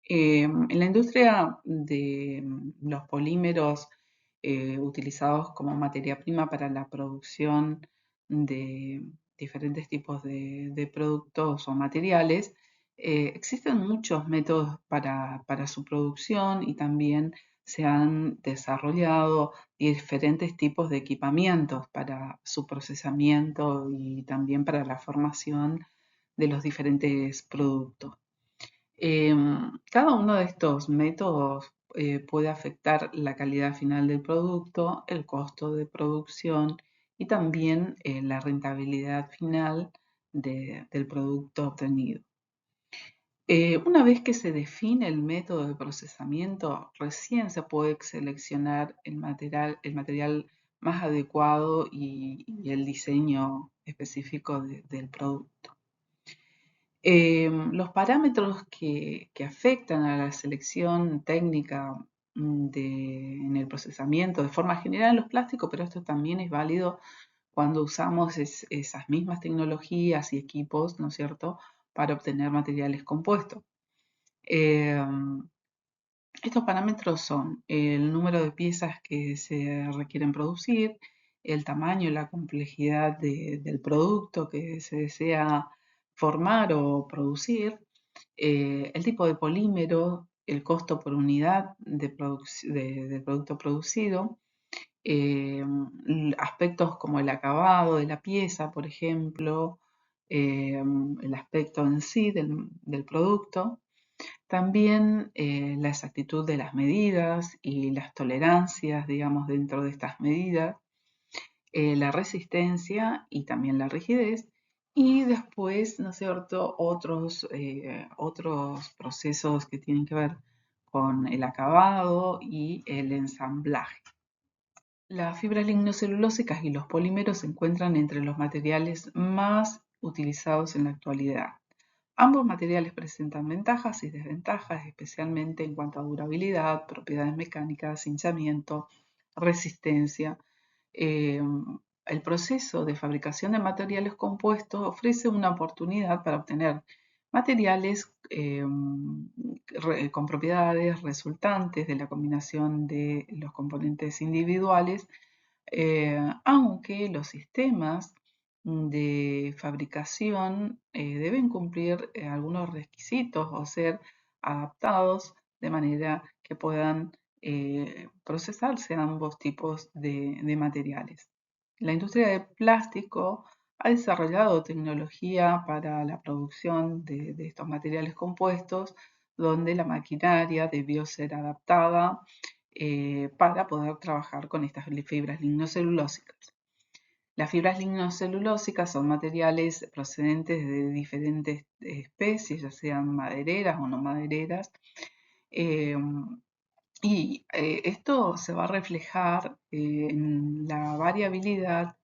En la industria de los polímeros utilizados como materia prima para la producción de diferentes tipos de productos o materiales, existen muchos métodos para su producción y también se han desarrollado diferentes tipos de equipamientos para su procesamiento y también para la formación de los diferentes productos. Cada uno de estos métodos puede afectar la calidad final del producto, el costo de producción y también la rentabilidad final del producto obtenido. Una vez que se define el método de procesamiento, recién se puede seleccionar el material más adecuado y el diseño específico del producto. Los parámetros que afectan a la selección técnica en el procesamiento de forma general en los plásticos, pero esto también es válido cuando usamos esas mismas tecnologías y equipos, ¿no es cierto?, para obtener materiales compuestos. Em, Estos parámetros son el número de piezas que se requieren producir, el tamaño y la complejidad del producto que se desea formar o producir, el tipo de polímero, el costo por unidad del producto producido, aspectos como el acabado de la pieza, por ejemplo, el aspecto en sí del producto. También la exactitud de las medidas y las tolerancias, digamos, dentro de estas medidas, la resistencia y también la rigidez, y después, ¿no es cierto?, otros procesos que tienen que ver con el acabado y el ensamblaje. Las fibras lignocelulósicas y los polímeros se encuentran entre los materiales más utilizados en la actualidad. Ambos materiales presentan ventajas y desventajas, especialmente en cuanto a durabilidad, propiedades mecánicas, hinchamiento, resistencia. Eh, el proceso de fabricación de materiales compuestos ofrece una oportunidad para obtener materiales con propiedades resultantes de la combinación de los componentes individuales, aunque los sistemas de fabricación deben cumplir algunos requisitos o ser adaptados de manera que puedan procesarse ambos tipos de materiales. La industria del plástico ha desarrollado tecnología para la producción de estos materiales compuestos, donde la maquinaria debió ser adaptada para poder trabajar con estas fibras lignocelulósicas. Las fibras lignocelulósicas son materiales procedentes de diferentes especies, ya sean madereras o no madereras, eh, y esto se va a reflejar en la variabilidad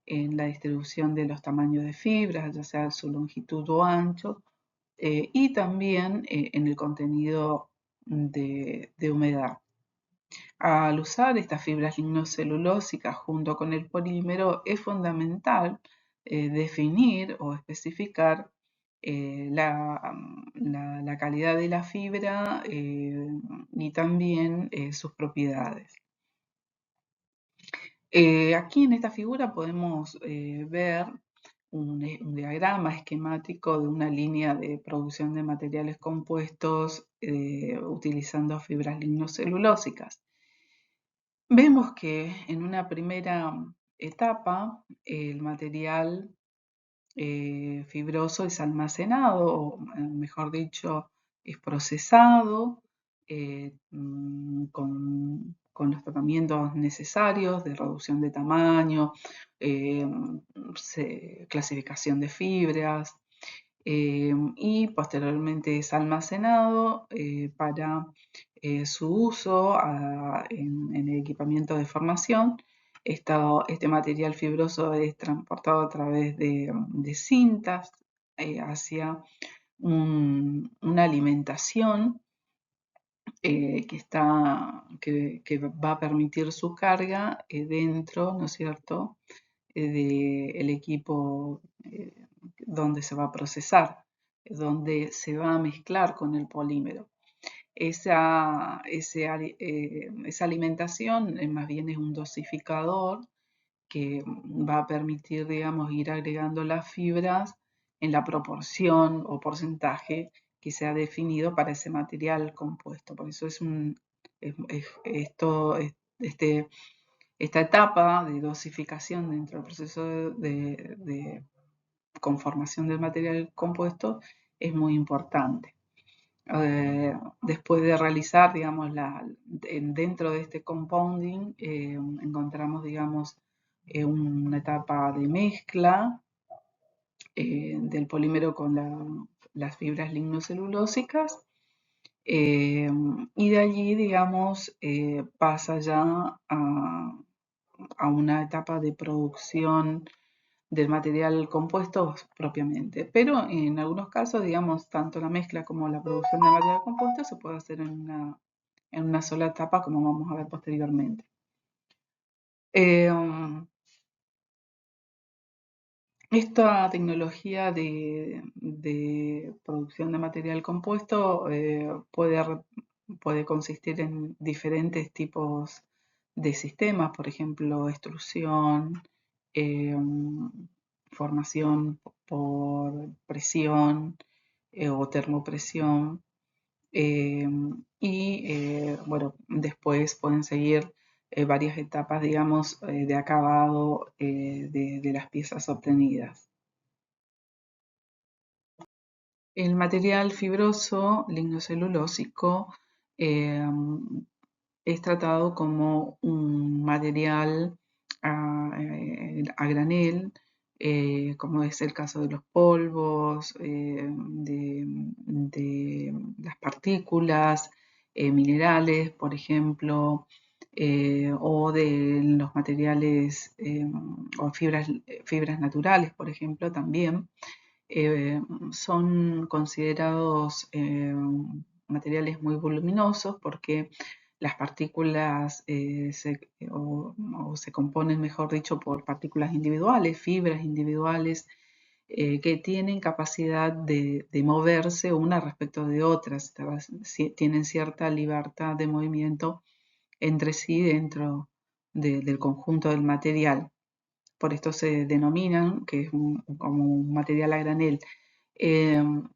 en la distribución de los tamaños de fibras, ya sea su longitud o ancho, y también en el contenido de humedad. Al usar estas fibras lignocelulósicas junto con el polímero, es fundamental definir o especificar la calidad de la fibra y también sus propiedades. Aquí en esta figura podemos ver un diagrama esquemático de una línea de producción de materiales compuestos utilizando fibras lignocelulósicas. Vemos que en una primera etapa el material fibroso es almacenado, o mejor dicho, es procesado con los tratamientos necesarios de reducción de tamaño, eh, clasificación de fibras, y posteriormente es almacenado para su uso en el equipamiento de formación. Este material fibroso es transportado a través de cintas hacia una alimentación que va a permitir su carga dentro, ¿no es cierto?, del equipo donde se va a procesar, donde se va a mezclar con el polímero. esa alimentación más bien es un dosificador que va a permitir, digamos, ir agregando las fibras en la proporción o porcentaje que se ha definido para ese material compuesto. Por eso este, esta etapa de dosificación dentro del proceso de conformación del material compuesto es muy importante. Después de realizar, digamos, dentro de este compounding, encontramos, digamos, una etapa de mezcla del polímero con las fibras lignocelulósicas, y de allí, digamos, pasa ya a una etapa de producción del material compuesto propiamente. Pero en algunos casos, digamos, tanto la mezcla como la producción del material compuesto se puede hacer en una sola etapa, como vamos a ver posteriormente. Esta tecnología de producción de material compuesto puede consistir en diferentes tipos de sistemas, por ejemplo, extrusión, formación por presión o termopresión. Bueno, después pueden seguir varias etapas, digamos, de acabado de las piezas obtenidas. El material fibroso lignocelulósico es tratado como un material a granel, como es el caso de los polvos, de las partículas minerales, por ejemplo, o de los materiales o fibras naturales, por ejemplo, también. Son considerados materiales muy voluminosos porque las partículas se componen, mejor dicho, por partículas individuales, fibras individuales, que tienen capacidad de moverse una respecto de otras, tienen cierta libertad de movimiento entre sí dentro del conjunto del material. Por esto se denominan que es como un material a granel.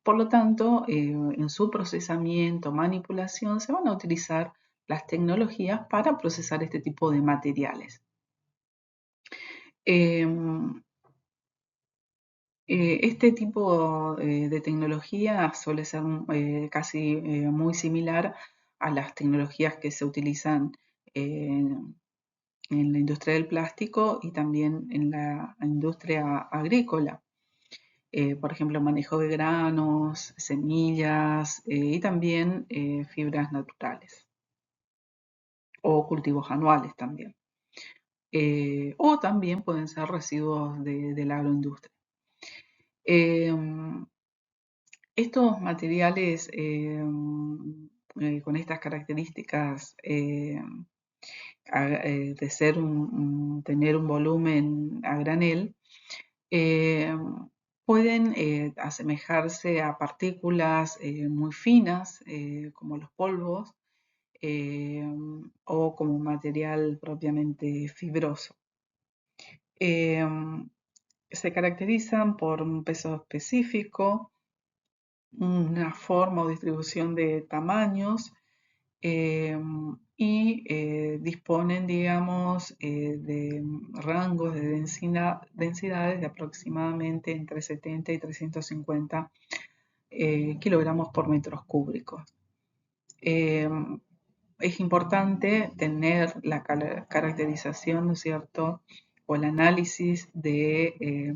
Por lo tanto, en su procesamiento, manipulación, se van a utilizar las tecnologías para procesar este tipo de materiales. Este tipo de tecnología suele ser casi muy similar a las tecnologías que se utilizan en la industria del plástico y también en la industria agrícola. Por ejemplo, manejo de granos, semillas y también fibras naturales o cultivos anuales también. O también pueden ser residuos de la agroindustria. Estos materiales con estas características de tener un volumen a granel, pueden asemejarse a partículas muy finas, como los polvos, o como material propiamente fibroso. Se caracterizan por un peso específico, una forma o distribución de tamaños, y disponen, digamos, de rangos de densidades de aproximadamente entre 70 y 350 kilogramos por metros cúbicos. Es importante tener la caracterización, ¿no es cierto?, o el análisis de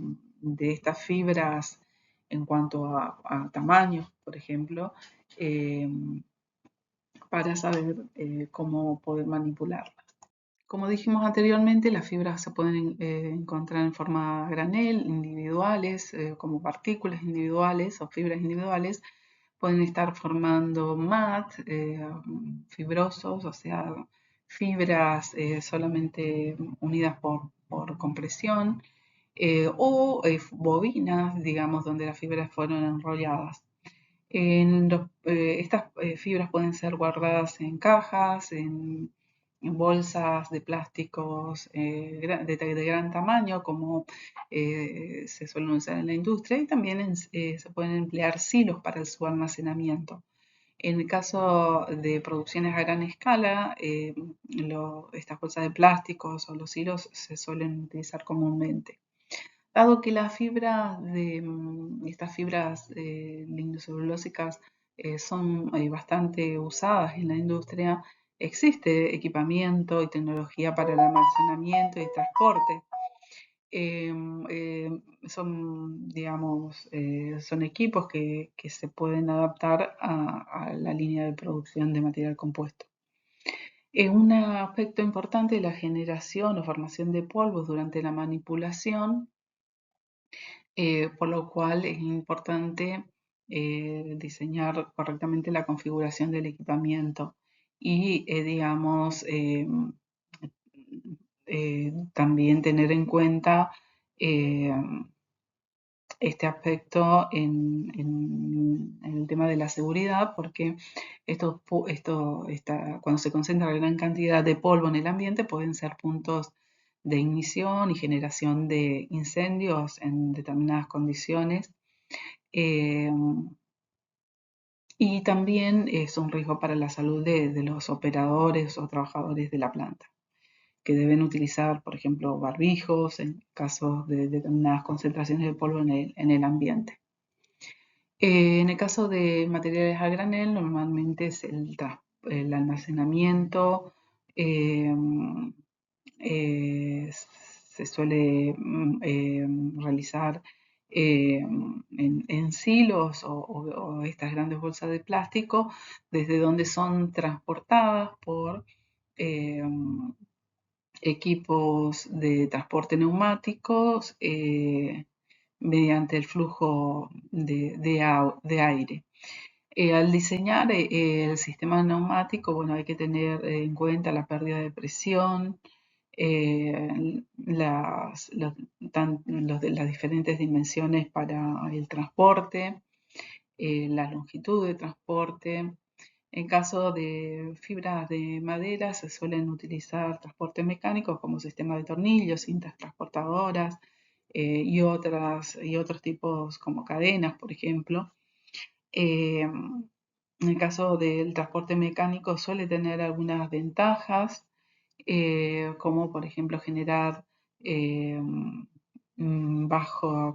estas fibras en cuanto a tamaños, por ejemplo, para saber cómo poder manipularlas. Como dijimos anteriormente, las fibras se pueden encontrar en forma granel, individuales, como partículas individuales o fibras individuales. Pueden estar formando mat, fibrosos, o sea, fibras solamente unidas por compresión, o bobinas, digamos, donde las fibras fueron enrolladas. Estas fibras pueden ser guardadas en cajas, en bolsas de plásticos de gran tamaño, como se suelen usar en la industria, y también se pueden emplear silos para su almacenamiento. En el caso de producciones a gran escala, estas bolsas de plásticos o los hilos se suelen utilizar comúnmente. Dado que estas fibras lignocelulósicas son bastante usadas en la industria, existe equipamiento y tecnología para el almacenamiento y transporte. Son equipos que se pueden adaptar a la línea de producción de material compuesto. Un aspecto importante es la generación o formación de polvos durante la manipulación, por lo cual es importante diseñar correctamente la configuración del equipamiento y, también tener en cuenta este aspecto en el tema de la seguridad, porque cuando se concentra gran cantidad de polvo en el ambiente pueden ser puntos de ignición y generación de incendios en determinadas condiciones. Y también es un riesgo para la salud de los operadores o trabajadores de la planta, que deben utilizar, por ejemplo, barbijos en caso de determinadas concentraciones de polvo en el ambiente. En el caso de materiales a granel, normalmente es el almacenamiento, eh, se suele realizar en silos o estas grandes bolsas de plástico, desde donde son transportadas por eh, equipos de transporte neumáticos mediante el flujo de aire. Al diseñar el sistema neumático, bueno, hay que tener en cuenta la pérdida de presión, las diferentes dimensiones para el transporte, la longitud de transporte. En caso de fibras de madera se suelen utilizar transportes mecánicos como sistema de tornillos, cintas transportadoras y otros tipos como cadenas, por ejemplo. En el caso del transporte mecánico suele tener algunas ventajas, como por ejemplo generar eh, baja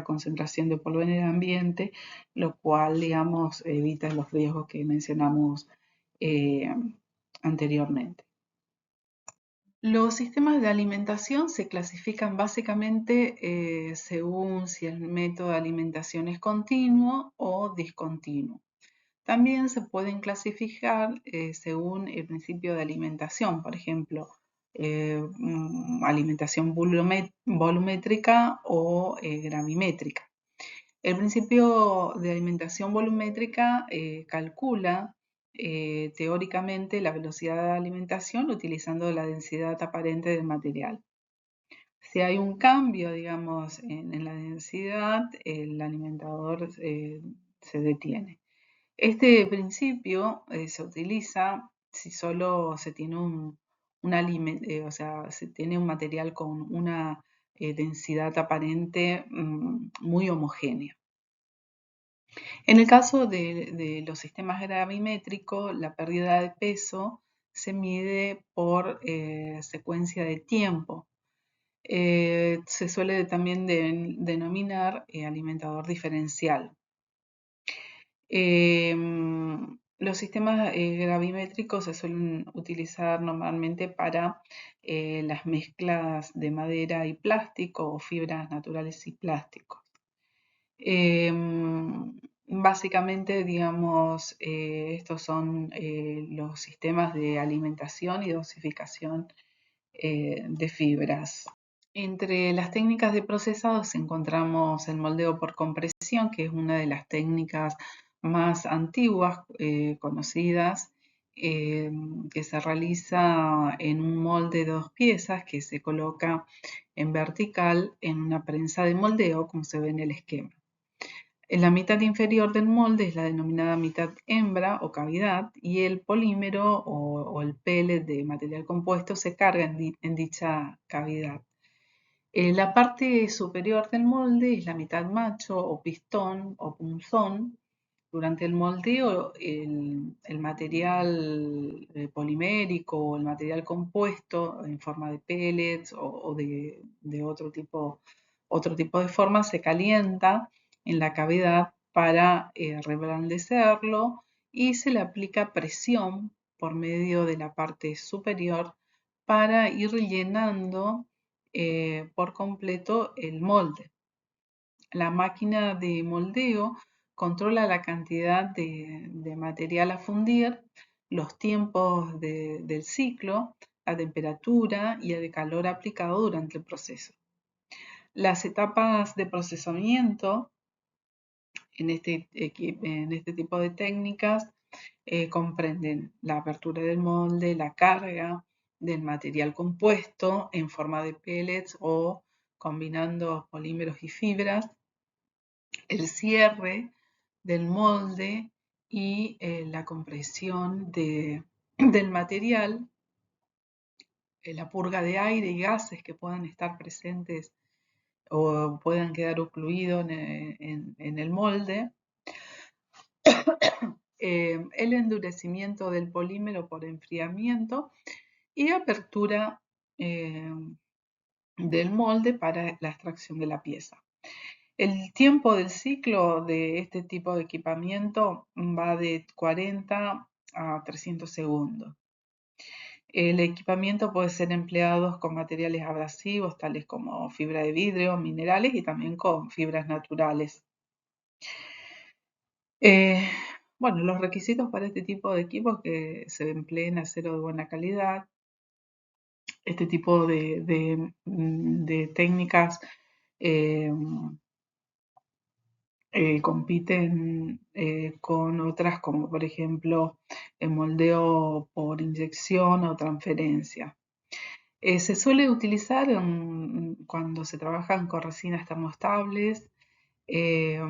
concentración de polvo en el ambiente, lo cual, digamos, evita los riesgos que mencionamos eh, anteriormente. Los sistemas de alimentación se clasifican básicamente según si el método de alimentación es continuo o discontinuo. También se pueden clasificar según el principio de alimentación, por ejemplo, alimentación volumétrica o gravimétrica. El principio de alimentación volumétrica calcula teóricamente la velocidad de alimentación utilizando la densidad aparente del material. Si hay un cambio, digamos, en la densidad, el alimentador se detiene. Este principio se utiliza si solo se tiene o sea, se tiene un material con una densidad aparente muy homogénea. En el caso de los sistemas gravimétricos, la pérdida de peso se mide por secuencia de tiempo. Se suele también denominar alimentador diferencial. Los sistemas gravimétricos se suelen utilizar normalmente para las mezclas de madera y plástico o fibras naturales y plásticos. Básicamente, digamos, estos son los sistemas de alimentación y dosificación de fibras. Entre las técnicas de procesado encontramos el moldeo por compresión, que es una de las técnicas más antiguas conocidas, que se realiza en un molde de 2 piezas que se coloca en vertical en una prensa de moldeo, como se ve en el esquema. En la mitad inferior del molde es la denominada mitad hembra o cavidad y el polímero o el pellet de material compuesto se carga en dicha cavidad. La parte superior del molde es la mitad macho o pistón o punzón. Durante el moldeo, el material polimérico o el material compuesto en forma de pellets o de otro tipo de forma se calienta en la cavidad para reblandecerlo y se le aplica presión por medio de la parte superior para ir rellenando por completo el molde. La máquina de moldeo controla la cantidad de material a fundir, los tiempos del ciclo, la temperatura y el calor aplicado durante el proceso. Las etapas de procesamiento en este tipo de técnicas comprenden la apertura del molde, la carga del material compuesto en forma de pellets o combinando polímeros y fibras, el cierre del molde y la compresión del material, la purga de aire y gases que puedan estar presentes o puedan quedar ocluidos en el molde, el endurecimiento del polímero por enfriamiento y apertura del molde para la extracción de la pieza. El tiempo del ciclo de este tipo de equipamiento va de 40 a 300 segundos. El equipamiento puede ser empleado con materiales abrasivos tales como fibra de vidrio, minerales y también con fibras naturales. Bueno, los requisitos para este tipo de equipos es que se empleen acero de buena calidad. Este tipo de técnicas eh, compiten con otras como por ejemplo el moldeo por inyección o transferencia. Se suele utilizar cuando se trabajan con resinas termoestables eh,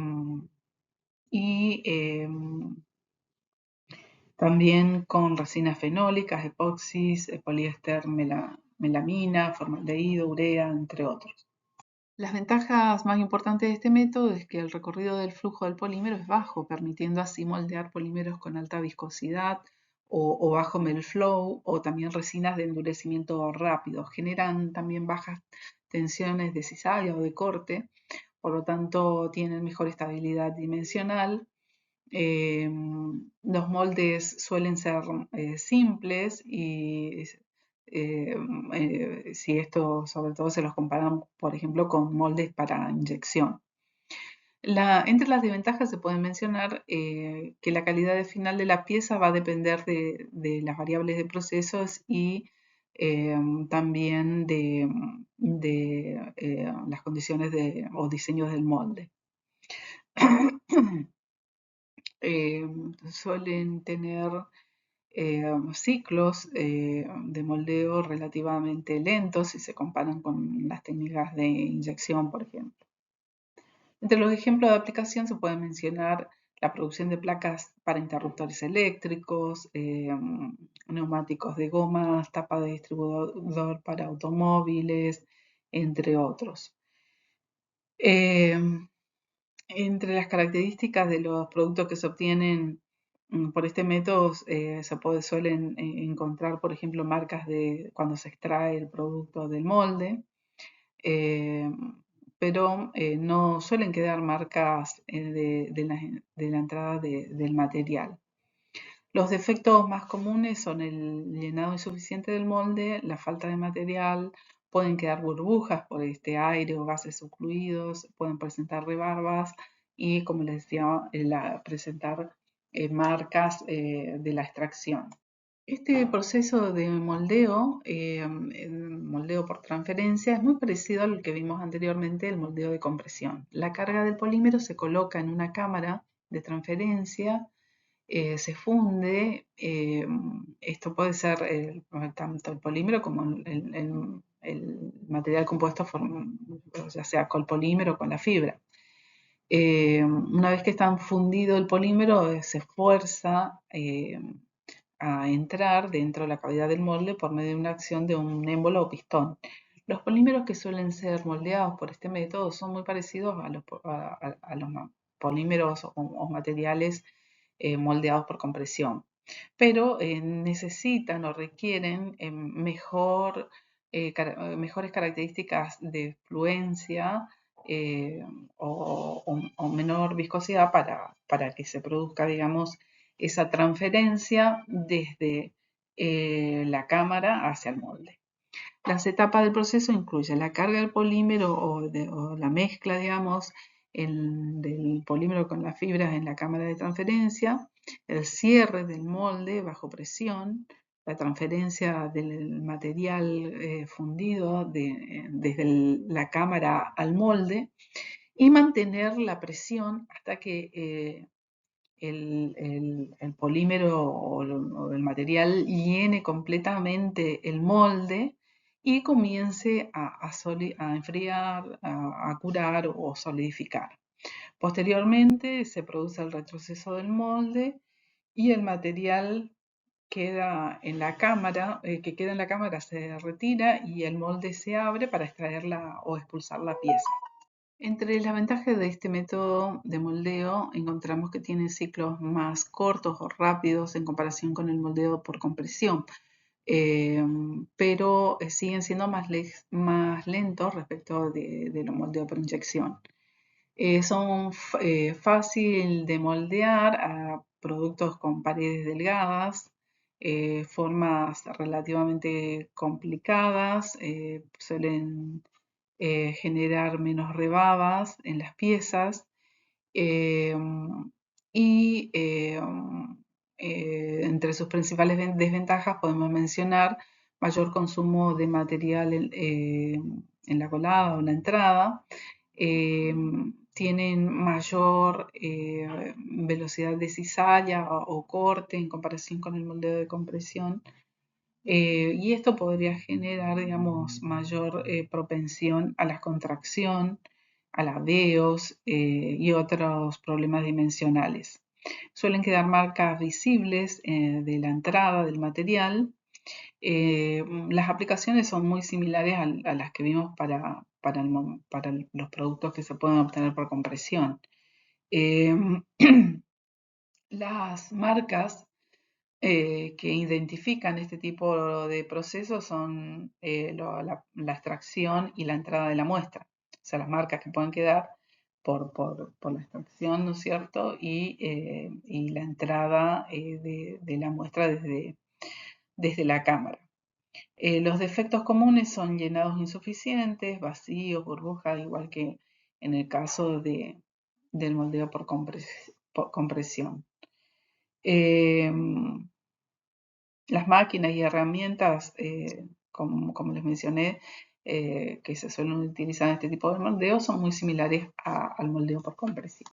y también con resinas fenólicas, epoxis, poliéster, melamina, formaldehído, urea, entre otros. Las ventajas más importantes de este método es que el recorrido del flujo del polímero es bajo, permitiendo así moldear polímeros con alta viscosidad o bajo melt flow o también resinas de endurecimiento rápido. Generan también bajas tensiones de cizalla o de corte, por lo tanto tienen mejor estabilidad dimensional. Los moldes suelen ser simples y si esto sobre todo se los comparan, por ejemplo, con moldes para inyección. Entre las desventajas se pueden mencionar que la calidad final de la pieza va a depender de las variables de procesos y también de las condiciones o diseños del molde. Suelen tener ciclos de moldeo relativamente lentos si se comparan con las técnicas de inyección, por ejemplo. Entre los ejemplos de aplicación se puede mencionar la producción de placas para interruptores eléctricos, neumáticos de gomas, tapa de distribuidor para automóviles, entre otros. Entre las características de los productos que se obtienen por este método suelen encontrar, por ejemplo, marcas de cuando se extrae el producto del molde, eh, pero no suelen quedar marcas de la entrada del material. Los defectos más comunes son el llenado insuficiente del molde, la falta de material, pueden quedar burbujas por este aire o gases ocluidos, pueden presentar rebarbas y, como les decía, presentar marcas de la extracción. Este proceso de moldeo, moldeo por transferencia, es muy parecido al que vimos anteriormente, el moldeo de compresión. La carga del polímero se coloca en una cámara de transferencia, se funde. Esto puede ser tanto el polímero como el material compuesto, ya sea con el polímero o con la fibra. una vez que está fundido el polímero, se fuerza a entrar dentro de la cavidad del molde por medio de una acción de un émbolo o pistón. Los polímeros que suelen ser moldeados por este método son muy parecidos a los polímeros o materiales moldeados por compresión, pero necesitan o requieren mejores características de fluencia o menor viscosidad para que se produzca, digamos, esa transferencia desde la cámara hacia el molde. Las etapas del proceso incluyen la carga del polímero o la mezcla, digamos, del polímero con las fibras en la cámara de transferencia, el cierre del molde bajo presión, la transferencia del material fundido desde la cámara al molde y mantener la presión hasta que el polímero o el material llene completamente el molde y comience a enfriar, a curar o solidificar. Posteriormente se produce el retroceso del molde y el material queda en la cámara, que queda en la cámara se retira y el molde se abre para extraerla o expulsar la pieza. Entre las ventajas de este método de moldeo encontramos que tiene ciclos más cortos o rápidos en comparación con el moldeo por compresión, pero siguen siendo más lentos respecto de los moldeos por inyección. Son fácil de moldear a productos con paredes delgadas, formas relativamente complicadas, suelen generar menos rebabas en las piezas eh, y entre sus principales desventajas podemos mencionar mayor consumo de material en la colada o la entrada, eh, tienen mayor velocidad de cizalla o corte en comparación con el moldeo de compresión. Y esto podría generar, digamos, mayor propensión a la contracción, a ladeos y otros problemas dimensionales. Suelen quedar marcas visibles de la entrada del material. Las aplicaciones son muy similares a las que vimos para los productos que se pueden obtener por compresión. Eh, las marcas que identifican este tipo de procesos son la extracción y la entrada de la muestra. O sea, las marcas que pueden quedar por la extracción, ¿no es cierto? Y la entrada de la muestra desde la cámara. Los defectos comunes son llenados insuficientes, vacíos, burbujas, igual que en el caso del moldeo por compresión. Las máquinas y herramientas, como les mencioné, que se suelen utilizar en este tipo de moldeo, son muy similares al moldeo por compresión.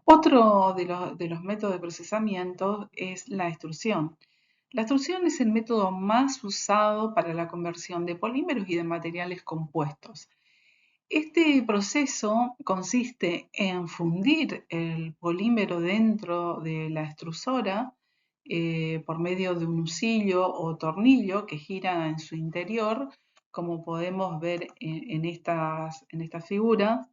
Otro de los métodos de procesamiento es la extrusión. La extrusión es el método más usado para la conversión de polímeros y de materiales compuestos. Este proceso consiste en fundir el polímero dentro de la extrusora por medio de un husillo o tornillo que gira en su interior, como podemos ver en estas figuras.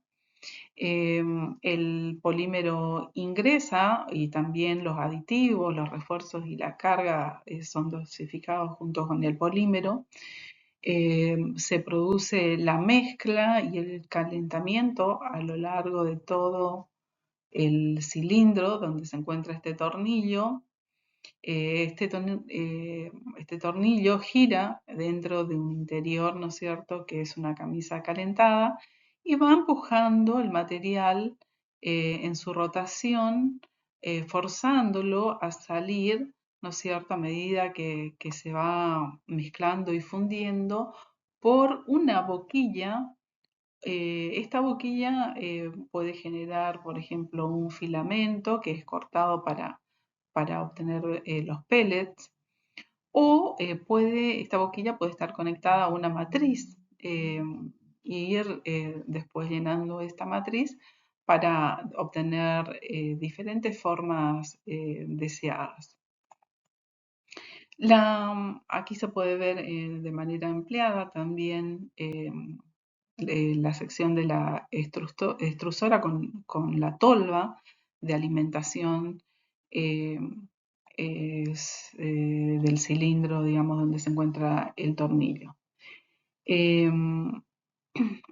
El polímero ingresa y también los aditivos, los refuerzos y la carga son dosificados junto con el polímero. Se produce la mezcla y el calentamiento a lo largo de todo el cilindro donde se encuentra este tornillo. Este tornillo gira dentro de un interior, ¿no es cierto?, que es una camisa calentada y va empujando el material en su rotación, forzándolo a salir, ¿no es cierto?, a medida que se va mezclando y fundiendo por una boquilla. Esta boquilla puede generar, por ejemplo, un filamento que es cortado para obtener los pellets, o esta boquilla puede estar conectada a una matriz y ir después llenando esta matriz para obtener diferentes formas deseadas. Aquí se puede ver de manera empleada también la sección de la extrusora con la tolva de alimentación eh, del cilindro, digamos, donde se encuentra el tornillo.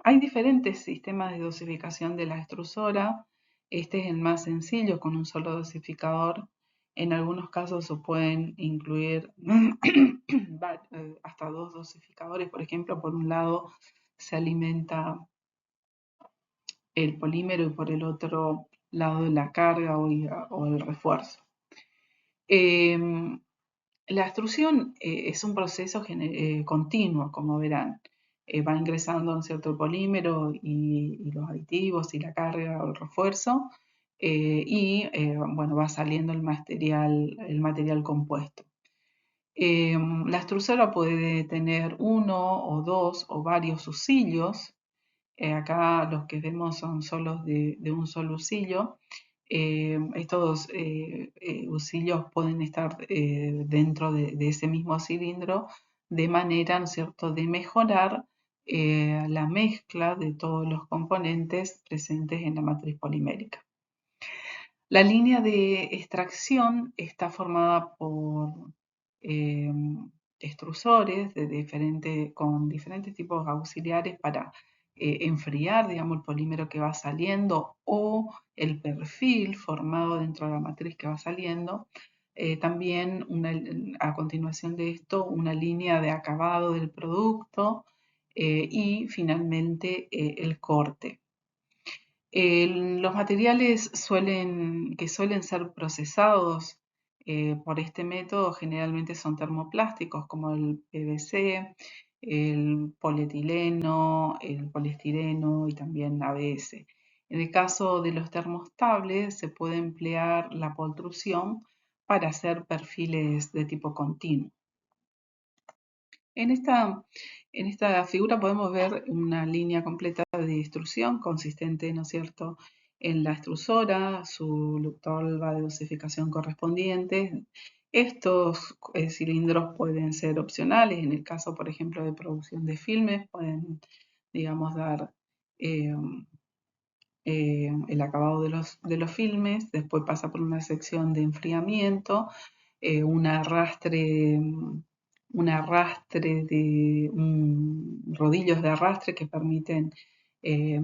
Hay diferentes sistemas de dosificación de la extrusora. Este es el más sencillo, con un solo dosificador. En algunos casos se pueden incluir hasta 2 dosificadores. Por ejemplo, por un lado se alimenta el polímero y por el otro lado la carga o el refuerzo. La extrusión es un proceso continuo, como verán. Va ingresando un cierto polímero y los aditivos y la carga o el refuerzo bueno, va saliendo el material compuesto. La extrusora puede tener uno o dos o varios husillos. Acá los que vemos son solos de un solo husillo. Estos husillos pueden estar dentro de ese mismo cilindro de manera, ¿no es cierto?, de mejorar la mezcla de todos los componentes presentes en la matriz polimérica. La línea de extracción está formada por eh, extrusores con diferentes tipos auxiliares para enfriar, digamos, el polímero que va saliendo o el perfil formado dentro de la matriz que va saliendo. También a continuación de esto, una línea de acabado del producto y finalmente el corte. Los materiales que suelen ser procesados por este método generalmente son termoplásticos como el PVC, el polietileno, el poliestireno y también ABS. En el caso de los termostables se puede emplear la pultrusión para hacer perfiles de tipo continuo. En esta figura podemos ver una línea completa de extrusión consistente, ¿no es cierto?, en la extrusora, su tolva de dosificación correspondiente. Estos cilindros pueden ser opcionales, en el caso, por ejemplo, de producción de filmes, pueden, digamos, dar el acabado de los filmes, después pasa por una sección de enfriamiento, un arrastre rodillos de arrastre que permiten eh,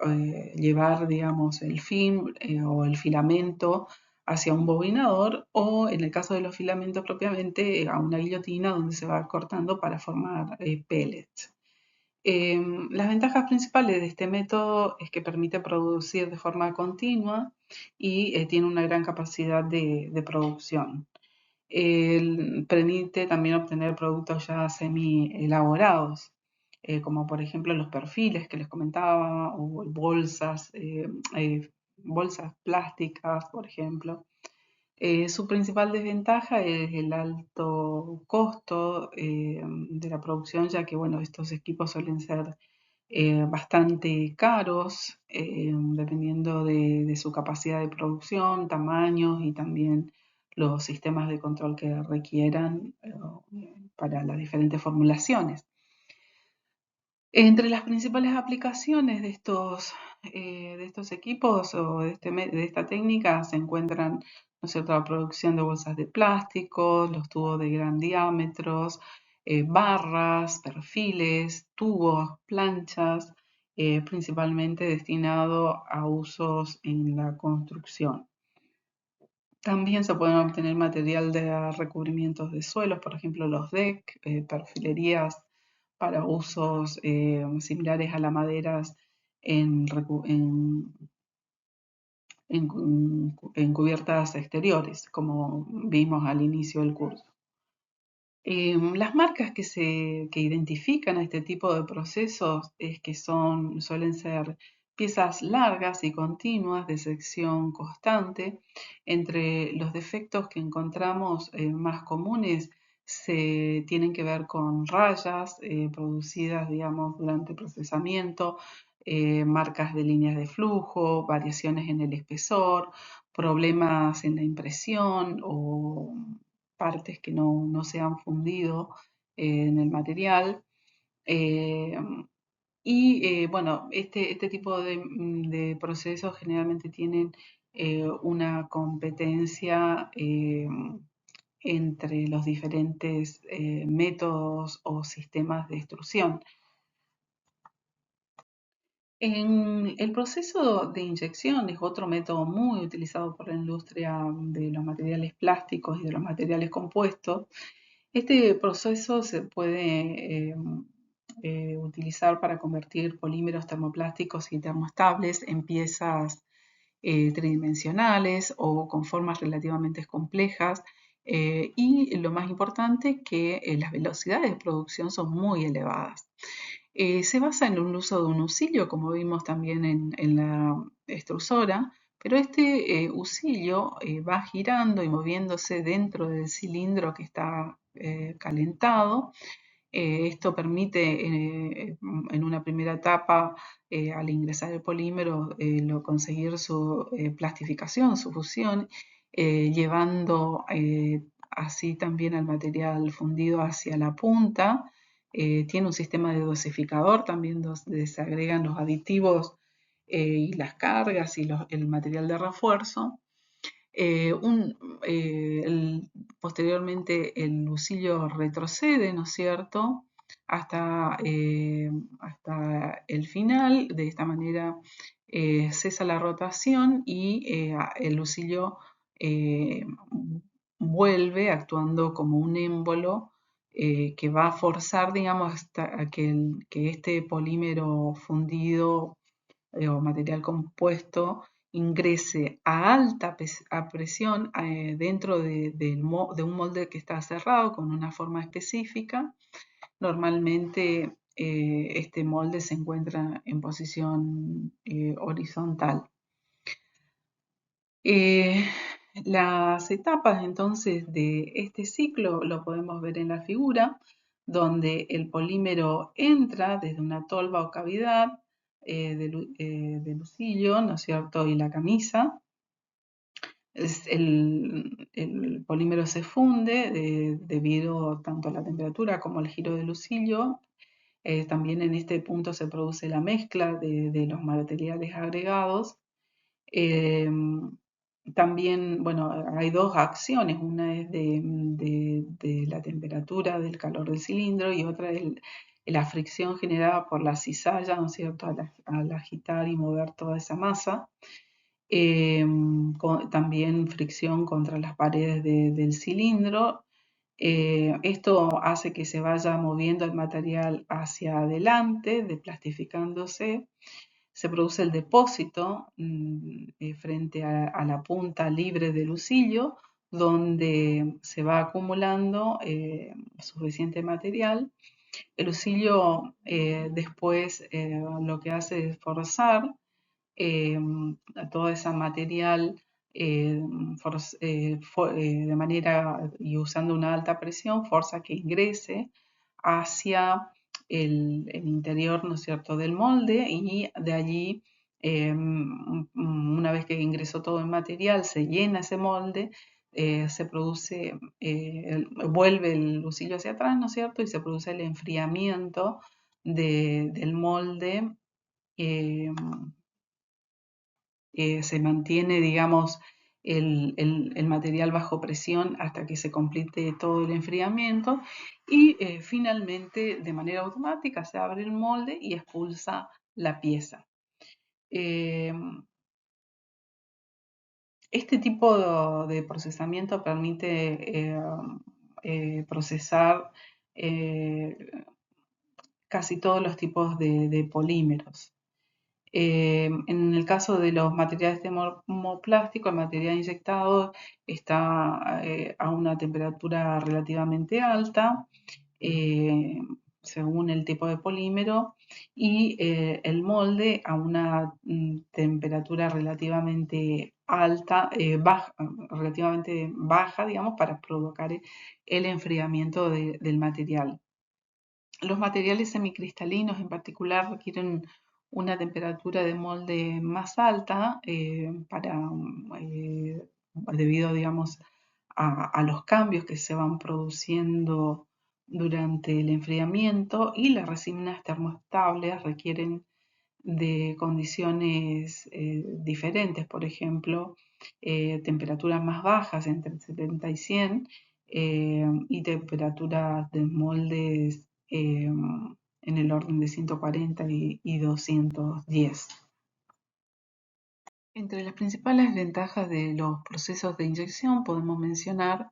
eh, llevar, digamos, el film o el filamento hacia un bobinador o, en el caso de los filamentos propiamente, a una guillotina donde se va cortando para formar pellets. Las ventajas principales de este método es que permite producir de forma continua y tiene una gran capacidad de producción. Permite también obtener productos ya semi elaborados, como por ejemplo los perfiles que les comentaba, o bolsas plásticas, por ejemplo. Su principal desventaja es el alto costo de la producción, ya que bueno, estos equipos suelen ser bastante caros, dependiendo de su capacidad de producción, tamaños y también los sistemas de control que requieran para las diferentes formulaciones. Entre las principales aplicaciones de estos equipos o de esta técnica se encuentran, ¿no es cierto?, la producción de bolsas de plástico, los tubos de gran diámetros, barras, perfiles, tubos, planchas, principalmente destinado a usos en la construcción. También se pueden obtener material de recubrimientos de suelos, por ejemplo los decks, perfilerías para usos similares a las maderas en cubiertas exteriores, como vimos al inicio del curso. Las marcas que identifican a este tipo de procesos es que suelen ser piezas largas y continuas de sección constante. Entre los defectos que encontramos más comunes se tienen que ver con rayas producidas, digamos, durante el procesamiento, marcas de líneas de flujo, variaciones en el espesor, problemas en la impresión o partes que no se han fundido en el material. Eh, bueno, este tipo de procesos generalmente tienen una competencia entre los diferentes métodos o sistemas de extrusión. En el proceso de inyección es otro método muy utilizado por la industria de los materiales plásticos y de los materiales compuestos. Este proceso se puede utilizar para convertir polímeros termoplásticos y termoestables en piezas tridimensionales o con formas relativamente complejas. Y lo más importante, que las velocidades de producción son muy elevadas. Se basa en el uso de un husillo, como vimos también en la extrusora, pero este husillo va girando y moviéndose dentro del cilindro que está calentado. Esto permite en una primera etapa, al ingresar el polímero, conseguir su plastificación, su fusión, llevando así también al material fundido hacia la punta. Tiene un sistema de dosificador también donde se agregan los aditivos y las cargas y el material de refuerzo. Eh, un- Posteriormente el lucillo retrocede, ¿no es cierto?, hasta el final. De esta manera cesa la rotación y el lucillo eh, vuelve actuando como un émbolo que va a forzar, digamos, hasta que este polímero fundido o material compuesto ingrese a alta presión dentro de un molde que está cerrado con una forma específica. Normalmente este molde se encuentra en posición horizontal. Eh, las etapas entonces de este ciclo lo podemos ver en la figura, donde el polímero entra desde una tolva o cavidad de lucillo, ¿no es cierto?, y la camisa. El polímero se funde debido tanto a la temperatura como al giro del lucillo. También en este punto se produce la mezcla de los materiales agregados. Eh, También, bueno, hay dos acciones. Una es de la temperatura, del calor del cilindro, y otra es la fricción generada por la cizalla, ¿no es cierto?, al agitar y mover toda esa masa. También fricción contra las paredes del cilindro. Esto hace que se vaya moviendo el material hacia adelante, deplastificándose. Se produce el depósito frente a la punta libre del lucillo, donde se va acumulando suficiente material. El lucillo después lo que hace es forzar eh, todo ese material eh, de manera y usando una alta presión, fuerza que ingrese hacia el interior, ¿no es cierto?, del molde, y de allí, una vez que ingresó todo el material, se llena ese molde. Se produce, vuelve el lucillo hacia atrás, ¿no es cierto?, y se produce el enfriamiento del molde. eh, Se mantiene, digamos, el material bajo presión hasta que se complete todo el enfriamiento, y finalmente, de manera automática, se abre el molde y expulsa la pieza. Eh, este tipo de procesamiento permite procesar eh, casi todos los tipos de polímeros. En el caso de los materiales termoplásticos, el material inyectado está a una temperatura relativamente alta, eh, según el tipo de polímero, y el molde a una temperatura relativamente alta, relativamente baja, digamos, para provocar el enfriamiento del material. Los materiales semicristalinos en particular requieren una temperatura de molde más alta debido, digamos, a los cambios que se van produciendo durante el enfriamiento, y las resinas termoestables requieren de condiciones diferentes, por ejemplo, temperaturas más bajas entre 70 y 100, y temperaturas de moldes en el orden de 140 y 210. Entre las principales ventajas de los procesos de inyección podemos mencionar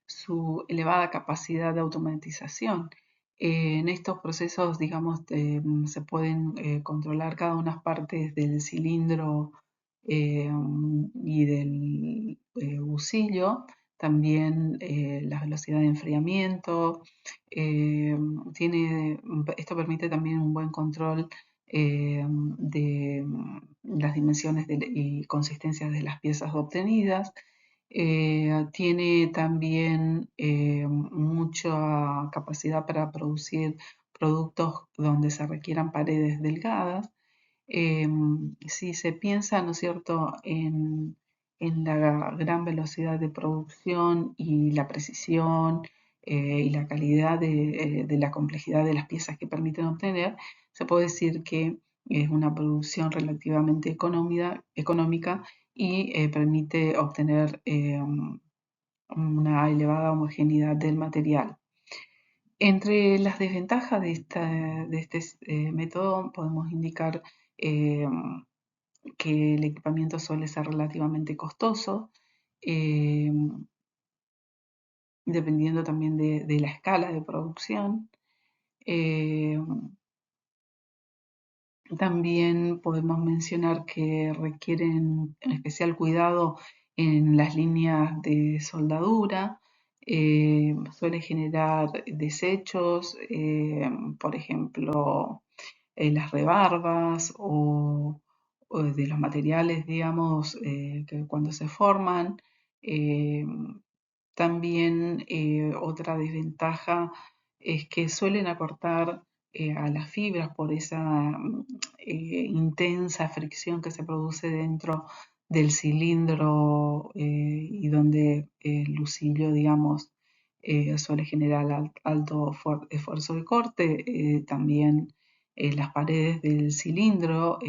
su elevada capacidad de automatización. En estos procesos, digamos, se pueden controlar cada una de las partes del cilindro y del busillo, también la velocidad de enfriamiento. eh, Esto permite también un buen control de las dimensiones y consistencias de las piezas obtenidas. Tiene también mucha capacidad para producir productos donde se requieran paredes delgadas. Si se piensa, ¿no es cierto?, en la gran velocidad de producción y la precisión y la calidad de la complejidad de las piezas que permiten obtener, se puede decir que es una producción relativamente económica y permite obtener una elevada homogeneidad del material. Entre las desventajas de este método podemos indicar eh, que el equipamiento suele ser relativamente costoso, eh, dependiendo también de la escala de producción. Eh, También podemos mencionar que requieren especial cuidado en las líneas de soldadura. Suele generar desechos, por ejemplo, las rebarbas o de los materiales, digamos, que cuando se forman. Eh, También otra desventaja es que suelen acortar a las fibras por esa intensa fricción que se produce dentro del cilindro, y donde el lucillo, digamos, suele generar alto esfuerzo de corte. También las paredes del cilindro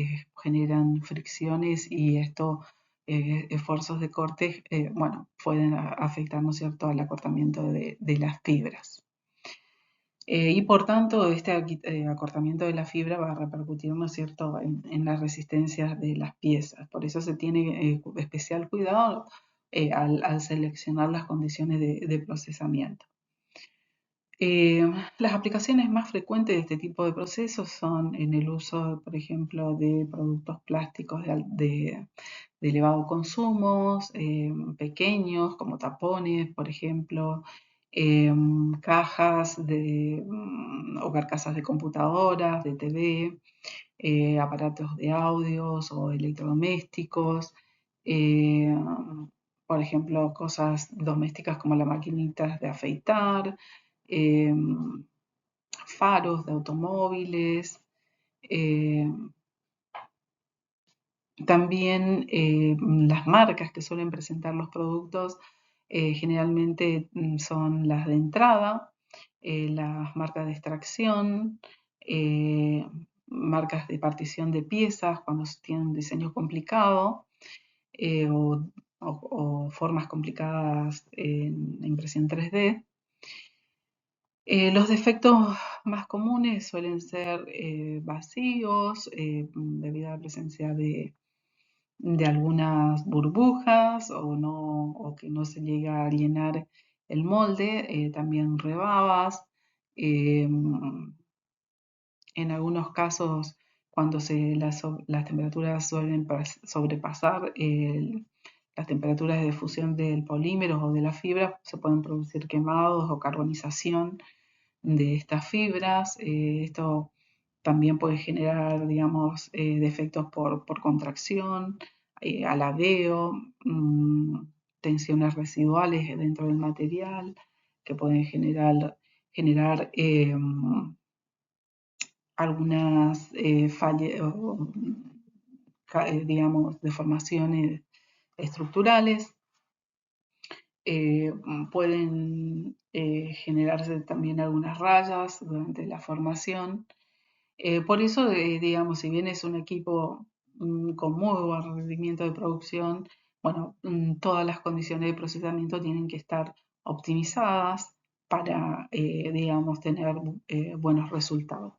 generan fricciones, y esto, esfuerzos de corte, bueno, pueden afectar, ¿no es cierto?, al acortamiento de las fibras. Y por tanto, este acortamiento de la fibra va a repercutir, ¿no es cierto?, en la resistencia de las piezas. Por eso se tiene especial cuidado al seleccionar las condiciones de procesamiento. Las aplicaciones más frecuentes de este tipo de procesos son en el uso, por ejemplo, de productos plásticos de elevado consumo, pequeños como tapones, por ejemplo, cajas o carcasas de computadoras, de TV, aparatos de audios o electrodomésticos, eh, por ejemplo, cosas domésticas como las maquinitas de afeitar, eh, faros de automóviles. eh, También las marcas que suelen presentar los productos generalmente son las de entrada, las marcas de extracción, eh, marcas de partición de piezas cuando se tiene un diseño complicado, eh, o, o formas complicadas en impresión 3D. Los defectos más comunes suelen ser vacíos, debido a la presencia de algunas burbujas, o que no se llega a llenar el molde. También rebabas. eh, en algunos casos, cuando las temperaturas suelen sobrepasar las temperaturas de fusión del polímero o de la fibra, se pueden producir quemados o carbonización de estas fibras. Esto también puede generar, digamos, defectos por contracción, aladeo, tensiones residuales dentro del material que pueden generar algunas digamos, deformaciones estructurales. Pueden generarse también algunas rayas durante la formación. Por eso, digamos, si bien es un equipo con muy buen rendimiento de producción, bueno, todas las condiciones de procesamiento tienen que estar optimizadas para, digamos, tener buenos resultados.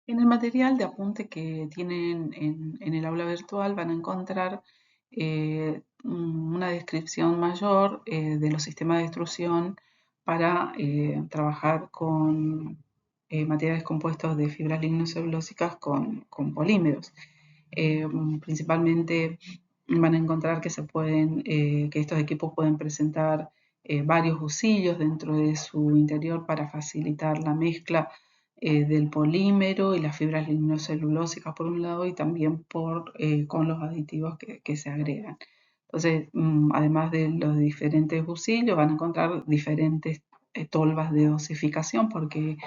En el material de apunte que tienen en el aula virtual van a encontrar una descripción mayor de los sistemas de extrusión para trabajar con materiales compuestos de fibras lignocelulósicas con polímeros. Principalmente van a encontrar que que estos equipos pueden presentar varios usillos dentro de su interior para facilitar la mezcla del polímero y las fibras lignocelulósicas por un lado y también con los aditivos que se agregan. Entonces, además de los diferentes usillos, van a encontrar diferentes tolvas de dosificación porque,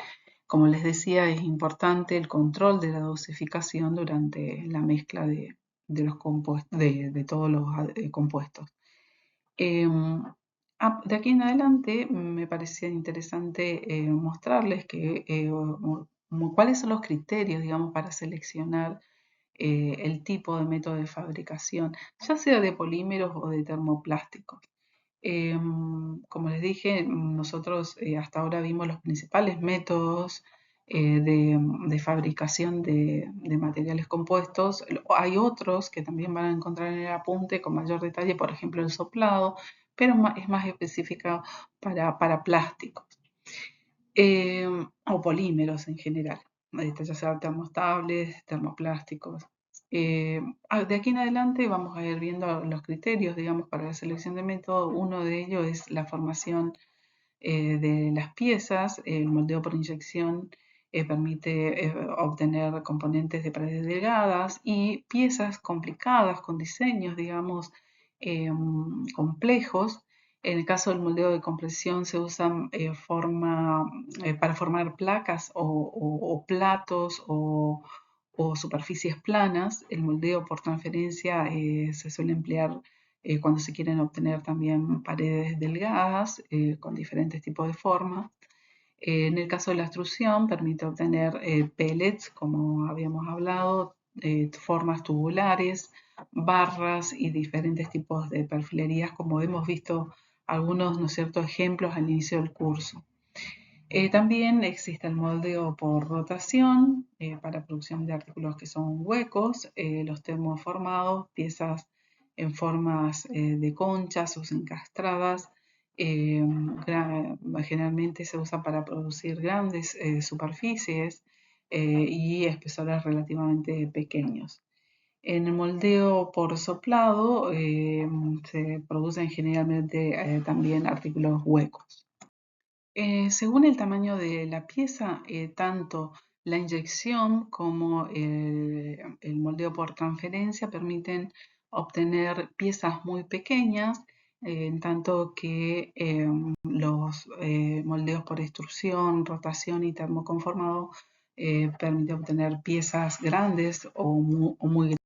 como les decía, es importante el control de la dosificación durante la mezcla de todos los compuestos. De aquí en adelante me parecía interesante mostrarles cuáles son los criterios, digamos, para seleccionar el tipo de método de fabricación, ya sea de polímeros o de termoplásticos. Como les dije, nosotros hasta ahora vimos los principales métodos de fabricación de materiales compuestos. Hay otros que también van a encontrar en el apunte con mayor detalle, por ejemplo el soplado, pero es más específica para plásticos o polímeros en general, ya sea termoestables, termoplásticos. De aquí en adelante vamos a ir viendo los criterios, digamos, para la selección de método. Uno de ellos es la formación de las piezas. El moldeo por inyección permite obtener componentes de paredes delgadas y piezas complicadas con diseños, digamos, complejos. En el caso del moldeo de compresión se usan para formar placas o platos o superficies planas. El moldeo por transferencia se suele emplear cuando se quieren obtener también paredes delgadas con diferentes tipos de formas. En el caso de la extrusión permite obtener pellets, como habíamos hablado, formas tubulares, barras y diferentes tipos de perfilerías, como hemos visto algunos, ¿no es cierto?, ejemplos al inicio del curso. También existe el moldeo por rotación para producción de artículos que son huecos, los termoformados, piezas en formas de conchas o encastradas. eh, Generalmente se usa para producir grandes superficies y espesores relativamente pequeños. En el moldeo por soplado se producen generalmente también artículos huecos. Según el tamaño de la pieza, tanto la inyección como el moldeo por transferencia permiten obtener piezas muy pequeñas, en tanto que los moldeos por extrusión, rotación y termoconformado permiten obtener piezas grandes o muy grandes.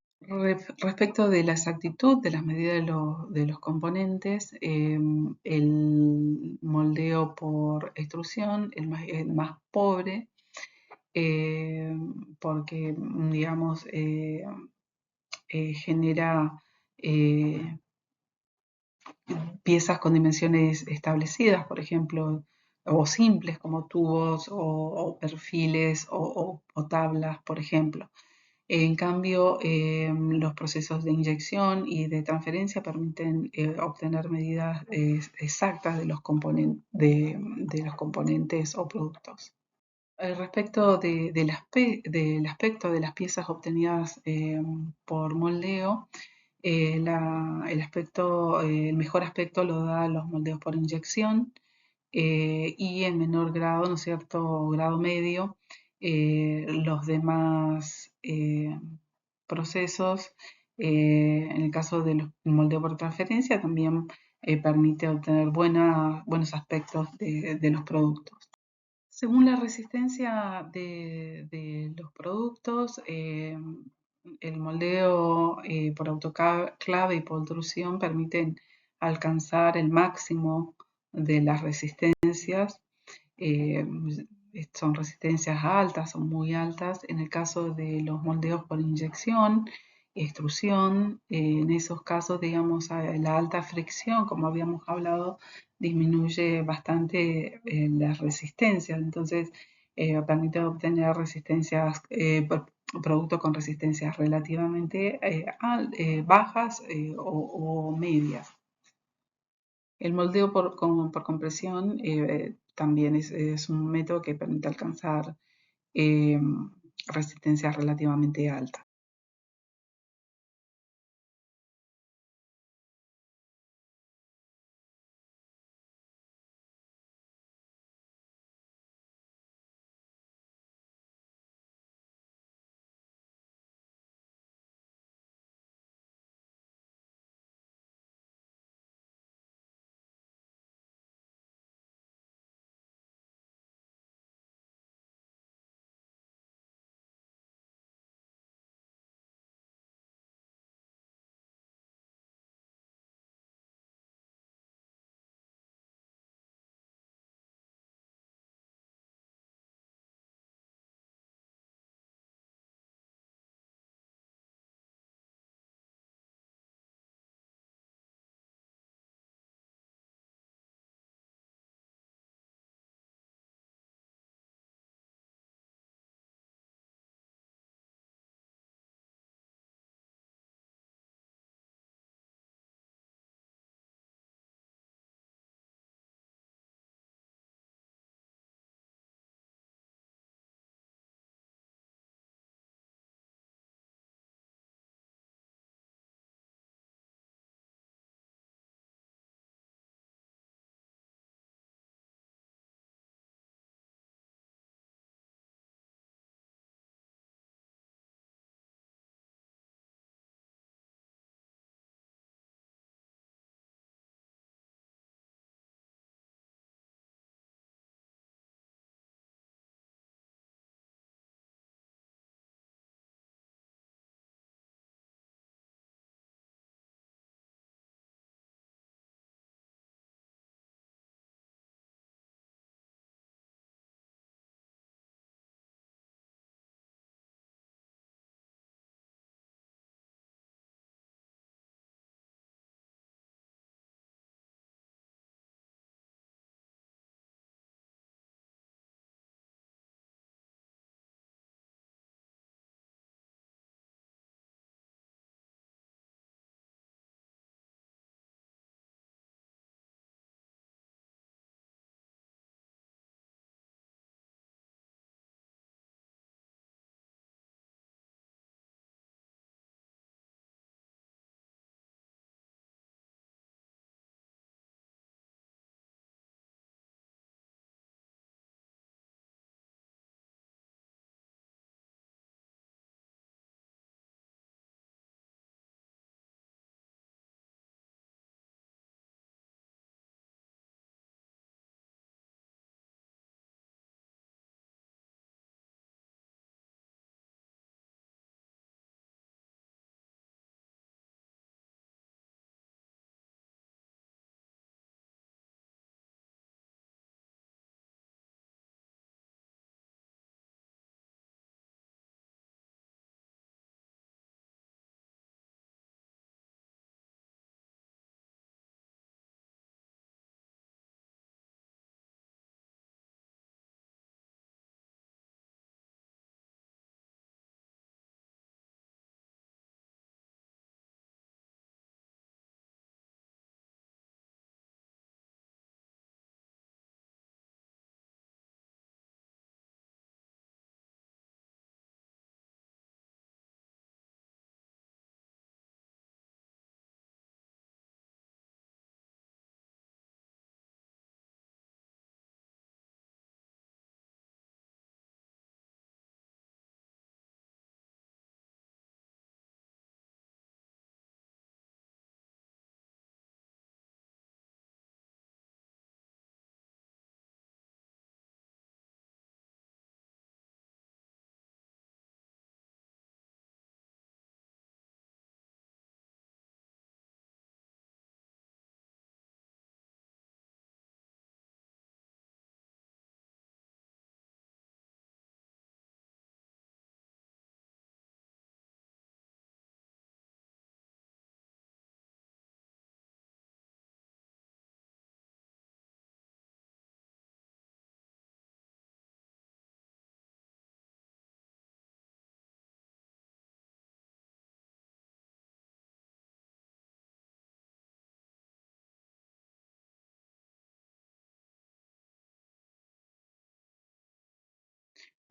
Respecto de la exactitud de las medidas de los componentes, el moldeo por extrusión es más pobre eh, porque, digamos, genera piezas con dimensiones establecidas, por ejemplo, o simples como tubos o perfiles o tablas, por ejemplo. En cambio, los procesos de inyección y de transferencia permiten obtener medidas exactas de de los componentes o productos. Respecto del aspecto de las piezas obtenidas por moldeo, el mejor aspecto lo da los moldeos por inyección y en menor grado, ¿no es cierto?, grado medio, los demás procesos, en el caso del moldeo por transferencia, también permite obtener buenos aspectos de los productos. Según la resistencia de los productos, el moldeo por autoclave y por intrusión permiten alcanzar el máximo de las resistencias. eh, Son resistencias altas o muy altas. En el caso de los moldeos por inyección, extrusión, en esos casos, digamos, la alta fricción, como habíamos hablado, disminuye bastante la resistencia. Entonces, permite obtener resistencias, productos con resistencias relativamente bajas o medias. El moldeo por compresión también es un método que permite alcanzar eh, resistencias relativamente altas.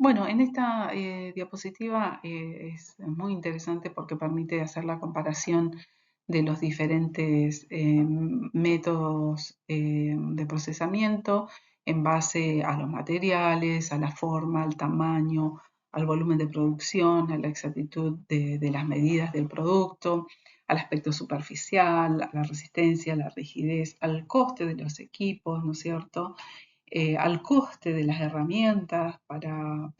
Bueno, en esta diapositiva es muy interesante porque permite hacer la comparación de los diferentes métodos de procesamiento en base a los materiales, a la forma, al tamaño, al volumen de producción, a la exactitud de las medidas del producto, al aspecto superficial, a la resistencia, a la rigidez, al coste de los equipos, ¿no es cierto? Al coste de las herramientas para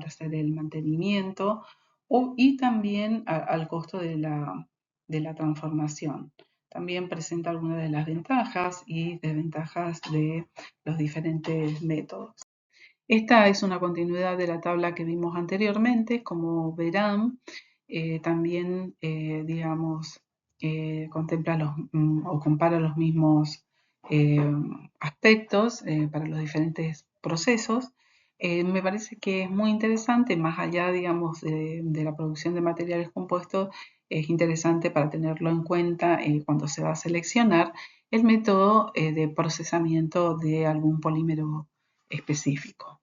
hacer el mantenimiento y también al costo de la transformación. También presenta algunas de las ventajas y desventajas de los diferentes métodos. Esta es una continuidad de la tabla que vimos anteriormente. Como verán, también, digamos, contempla o compara los mismos eh, aspectos para los diferentes procesos. Me parece que es muy interesante, más allá, digamos, de la producción de materiales compuestos, es interesante para tenerlo en cuenta cuando se va a seleccionar el método de procesamiento de algún polímero específico.